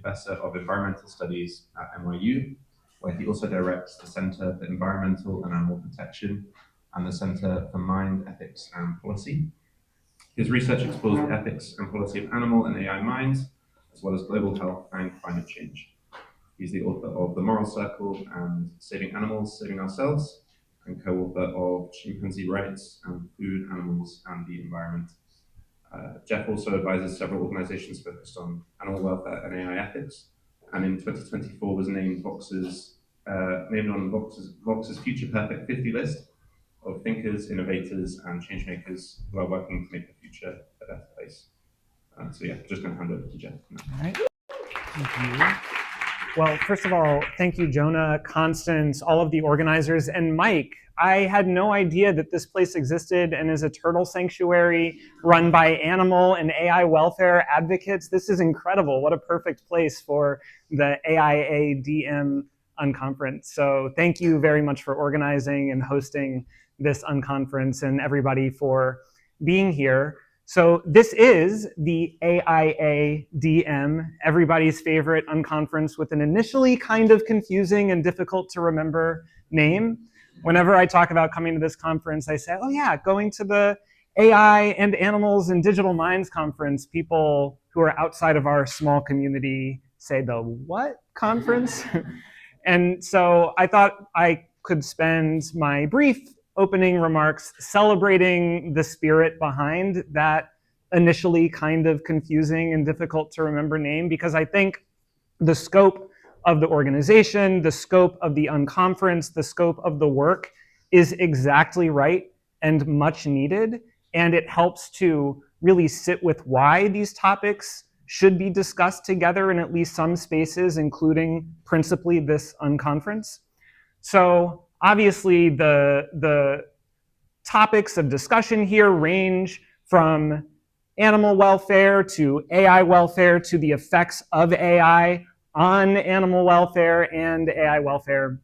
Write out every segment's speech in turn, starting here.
Professor of Environmental Studies at NYU, where he also directs the Center for Environmental and Animal Protection and the Center for Mind, Ethics and Policy. His research explores the ethics and policy of animal and AI minds, as well as global health and climate change. He's the author of The Moral Circle and Saving Animals, Saving Ourselves, and co-author of Chimpanzee Rights and Food, Animals and the Environment. Jeff also advises several organizations focused on animal welfare and AI ethics, and in 2024 was named on Vox's Future Perfect 50 list of thinkers, innovators, and changemakers who are working to make the future a better place. So yeah, just going to hand over to Jeff now. All right. Thank you. Well, first of all, thank you, Jonah, Constance, all of the organizers, and Mike. I had no idea that this place existed and is a turtle sanctuary run by animal and AI welfare advocates. This is incredible. What a perfect place for the AIADM unconference. So thank you very much for organizing and hosting this unconference and everybody for being here. So this is the AIADM, everybody's favorite unconference, with an initially kind of confusing and difficult to remember name. Whenever I talk about coming to this conference, I say, oh yeah, going to the AI and Animals and Digital Minds conference. People who are outside of our small community say, the what conference? And so I thought I could spend my brief opening remarks celebrating the spirit behind that initially kind of confusing and difficult to remember name, because I think the scope of the organization, the scope of the unconference, the scope of the work is exactly right and much needed. And it helps to really sit with why these topics should be discussed together in at least some spaces, including principally this unconference. So obviously the topics of discussion here range from animal welfare to AI welfare to the effects of AI on animal welfare and AI welfare.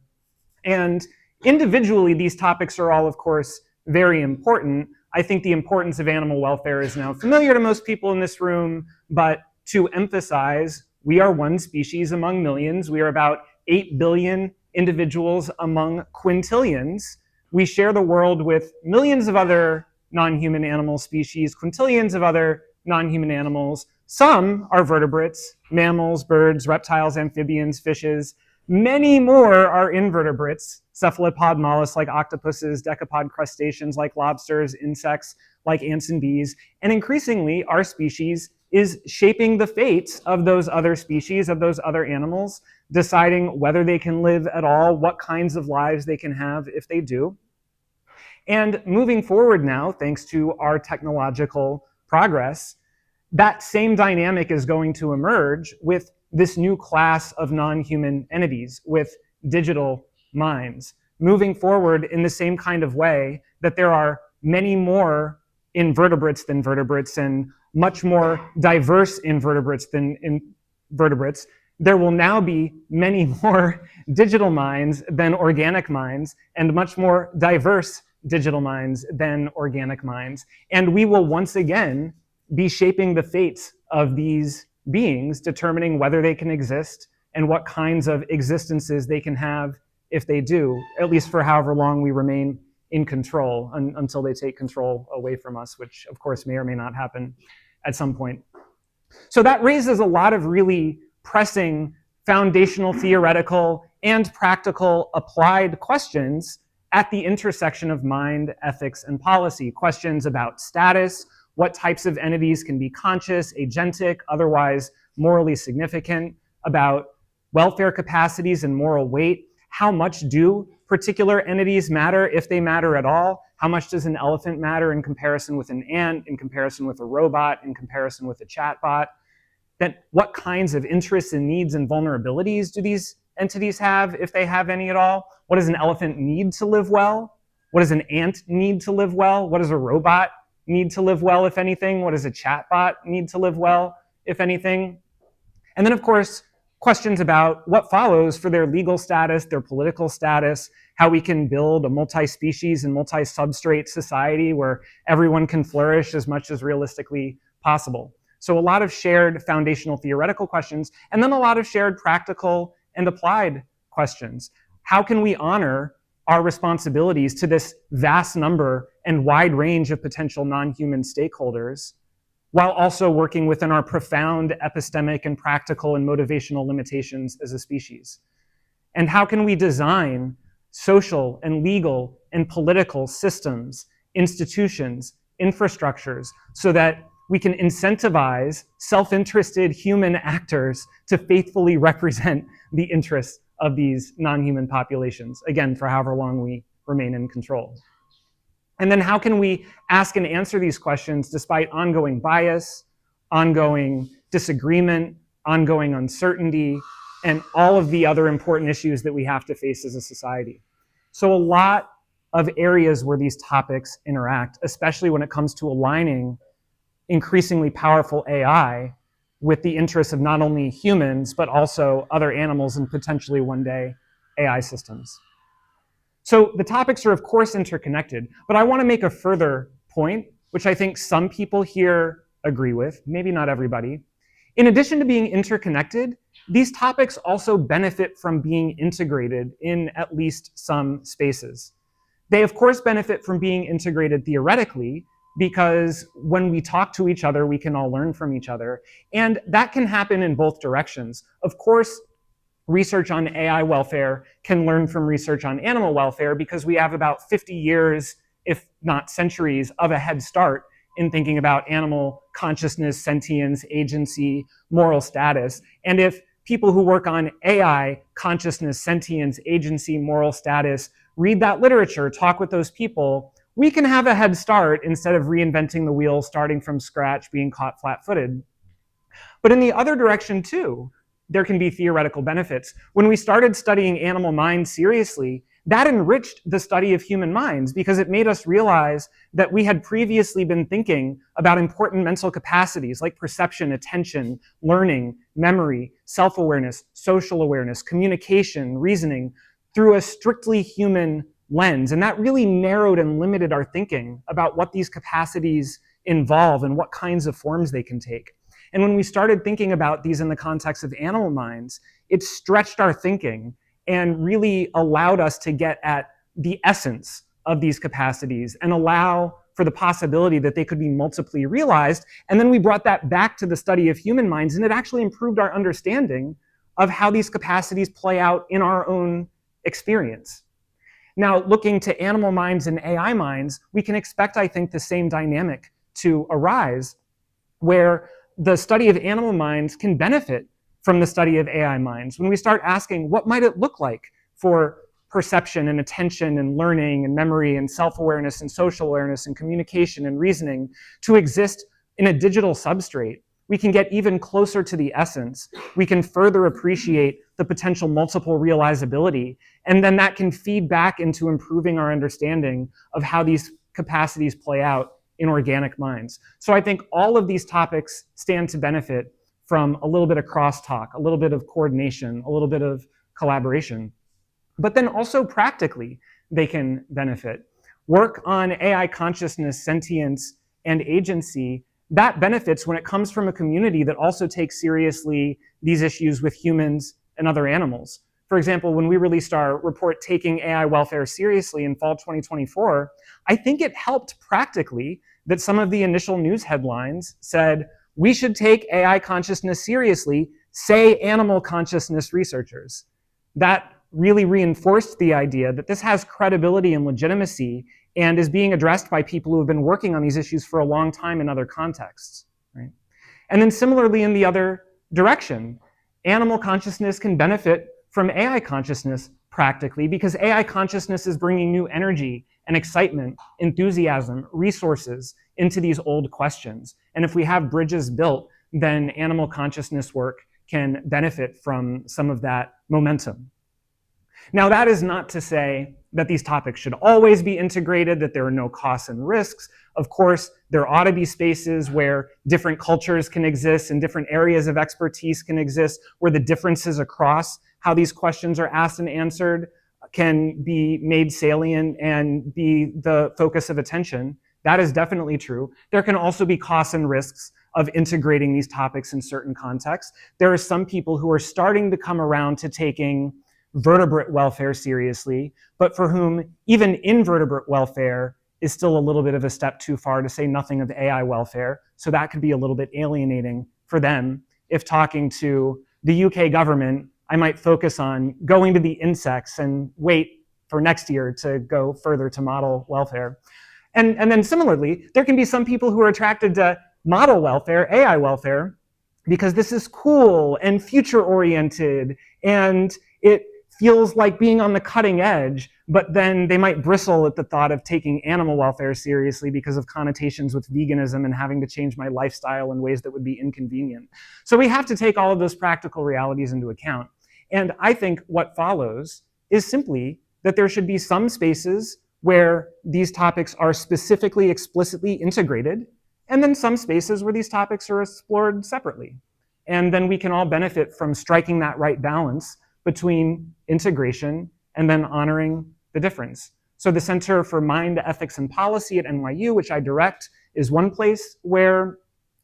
And individually, these topics are all, of course, very important. I think the importance of animal welfare is now familiar to most people in this room, but to emphasize, we are one species among millions. We are about 8 billion individuals among quintillions. We share the world with millions of other non-human animal species, quintillions of other non-human animals. Some are vertebrates, mammals, birds, reptiles, amphibians, fishes. Many more are invertebrates, cephalopod mollusks like octopuses, decapod crustaceans like lobsters, insects like ants and bees. And increasingly, our species is shaping the fates of those other species, of those other animals, deciding whether they can live at all, what kinds of lives they can have if they do. And moving forward now, thanks to our technological progress, that same dynamic is going to emerge with this new class of non-human entities, with digital minds, moving forward in the same kind of way that there are many more invertebrates than vertebrates and much more diverse invertebrates than invertebrates. There will now be many more digital minds than organic minds, and much more diverse digital minds than organic minds. And we will once again be shaping the fates of these beings, determining whether they can exist and what kinds of existences they can have if they do, at least for however long we remain in control until they take control away from us, which of course may or may not happen at some point. So that raises a lot of really pressing foundational, theoretical, and practical applied questions at the intersection of mind, ethics, and policy. Questions about status, what types of entities can be conscious, agentic, otherwise morally significant, about welfare capacities and moral weight. How much do particular entities matter, if they matter at all? How much does an elephant matter in comparison with an ant, in comparison with a robot, in comparison with a chatbot? Then what kinds of interests and needs and vulnerabilities do these entities have, if they have any at all? What does an elephant need to live well? What does an ant need to live well? What does a robot need to live well, if anything? What does a chatbot need to live well, if anything? And then, of course, questions about what follows for their legal status, their political status, how we can build a multi-species and multi-substrate society where everyone can flourish as much as realistically possible. So a lot of shared foundational theoretical questions, and then a lot of shared practical and applied questions. How can we honor our responsibilities to this vast number and wide range of potential non-human stakeholders, while also working within our profound epistemic and practical and motivational limitations as a species? And how can we design social and legal and political systems, institutions, infrastructures, so that we can incentivize self-interested human actors to faithfully represent the interests of these non-human populations, again, for however long we remain in control? And then how can we ask and answer these questions despite ongoing bias, ongoing disagreement, ongoing uncertainty, and all of the other important issues that we have to face as a society? So a lot of areas where these topics interact, especially when it comes to aligning increasingly powerful AI with the interests of not only humans, but also other animals and potentially one day AI systems. So the topics are of course interconnected, but I want to make a further point, which I think some people here agree with, maybe not everybody. In addition to being interconnected, these topics also benefit from being integrated in at least some spaces. They of course benefit from being integrated theoretically, because when we talk to each other, we can all learn from each other. And that can happen in both directions. Of course, research on AI welfare can learn from research on animal welfare because we have about 50 years, if not centuries, of a head start in thinking about animal consciousness, sentience, agency, moral status. And if people who work on AI consciousness, sentience, agency, moral status read that literature, talk with those people, we can have a head start instead of reinventing the wheel, starting from scratch, being caught flat-footed. But in the other direction too, there can be theoretical benefits. When we started studying animal minds seriously, that enriched the study of human minds because it made us realize that we had previously been thinking about important mental capacities like perception, attention, learning, memory, self-awareness, social awareness, communication, reasoning through a strictly human lens. And that really narrowed and limited our thinking about what these capacities involve and what kinds of forms they can take. And when we started thinking about these in the context of animal minds, it stretched our thinking and really allowed us to get at the essence of these capacities and allow for the possibility that they could be multiply realized. And then we brought that back to the study of human minds, and it actually improved our understanding of how these capacities play out in our own experience. Now, looking to animal minds and AI minds, we can expect, I think, the same dynamic to arise, where the study of animal minds can benefit from the study of AI minds. When we start asking, what might it look like for perception and attention and learning and memory and self-awareness and social awareness and communication and reasoning to exist in a digital substrate, we can get even closer to the essence. We can further appreciate the potential multiple realizability, and then that can feed back into improving our understanding of how these capacities play out in organic minds. So I think all of these topics stand to benefit from a little bit of crosstalk, a little bit of coordination, a little bit of collaboration. But then also practically, they can benefit. Work on AI consciousness, sentience, and agency, that benefits when it comes from a community that also takes seriously these issues with humans and other animals. For example, when we released our report, Taking AI Welfare Seriously, in fall 2024, I think it helped practically that some of the initial news headlines said, we should take AI consciousness seriously, say animal consciousness researchers. That really reinforced the idea that this has credibility and legitimacy and is being addressed by people who have been working on these issues for a long time in other contexts, right? And then similarly in the other direction, animal consciousness can benefit from AI consciousness practically because AI consciousness is bringing new energy and excitement, enthusiasm, resources into these old questions. And if we have bridges built, then animal consciousness work can benefit from some of that momentum. Now, that is not to say that these topics should always be integrated, that there are no costs and risks. Of course, there ought to be spaces where different cultures can exist and different areas of expertise can exist, where the differences across how these questions are asked and answered can be made salient and be the focus of attention. That is definitely true. There can also be costs and risks of integrating these topics in certain contexts. There are some people who are starting to come around to taking vertebrate welfare seriously, but for whom even invertebrate welfare is still a little bit of a step too far, to say nothing of AI welfare. So that could be a little bit alienating for them. If talking to the UK government, I might focus on going to the insects and wait for next year to go further to model welfare. And then similarly, there can be some people who are attracted to model welfare, AI welfare, because this is cool and future-oriented, and it feels like being on the cutting edge, but then they might bristle at the thought of taking animal welfare seriously because of connotations with veganism and having to change my lifestyle in ways that would be inconvenient. So we have to take all of those practical realities into account. And I think what follows is simply that there should be some spaces where these topics are specifically, explicitly integrated, and then some spaces where these topics are explored separately. And then we can all benefit from striking that right balance between integration and then honoring the difference. So the Center for Mind, Ethics, and Policy at NYU, which I direct, is one place where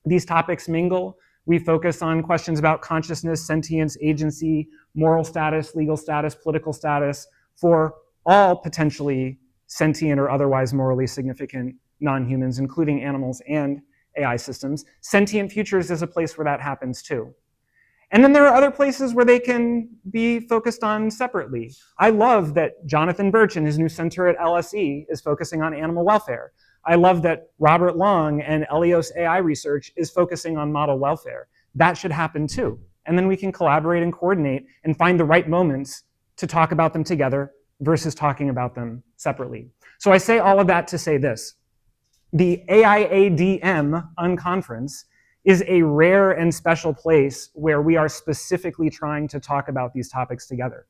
these topics mingle. We focus on questions about consciousness, sentience, agency, moral status, legal status, political status for all potentially sentient or otherwise morally significant non-humans, including animals and AI systems. Sentient Futures is a place where that happens too. And then there are other places where they can be focused on separately. I love that Jonathan Birch in his new center at LSE is focusing on animal welfare. I love that Robert Long and Elios AI Research is focusing on model welfare. That should happen too. And then we can collaborate and coordinate and find the right moments to talk about them together versus talking about them separately. So I say all of that to say this. The AIADM unconference is a rare and special place where we are specifically trying to talk about these topics together.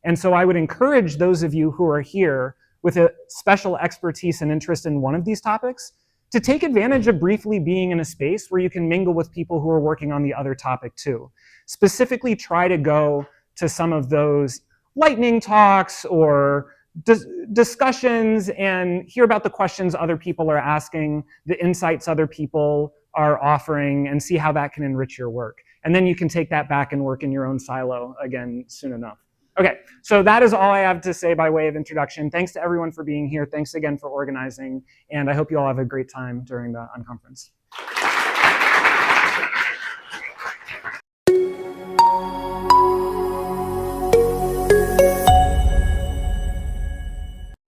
And so I would encourage those of you who are here with a special expertise and interest in one of these topics to take advantage of briefly being in a space where you can mingle with people who are working on the other topic too. Specifically try to go to some of those lightning talks or discussions and hear about the questions other people are asking, the insights other people are offering, and see how that can enrich your work. And then you can take that back and work in your own silo again soon enough. Okay, so that is all I have to say by way of introduction. Thanks to everyone for being here. Thanks again for organizing. And I hope you all have a great time during the unconference.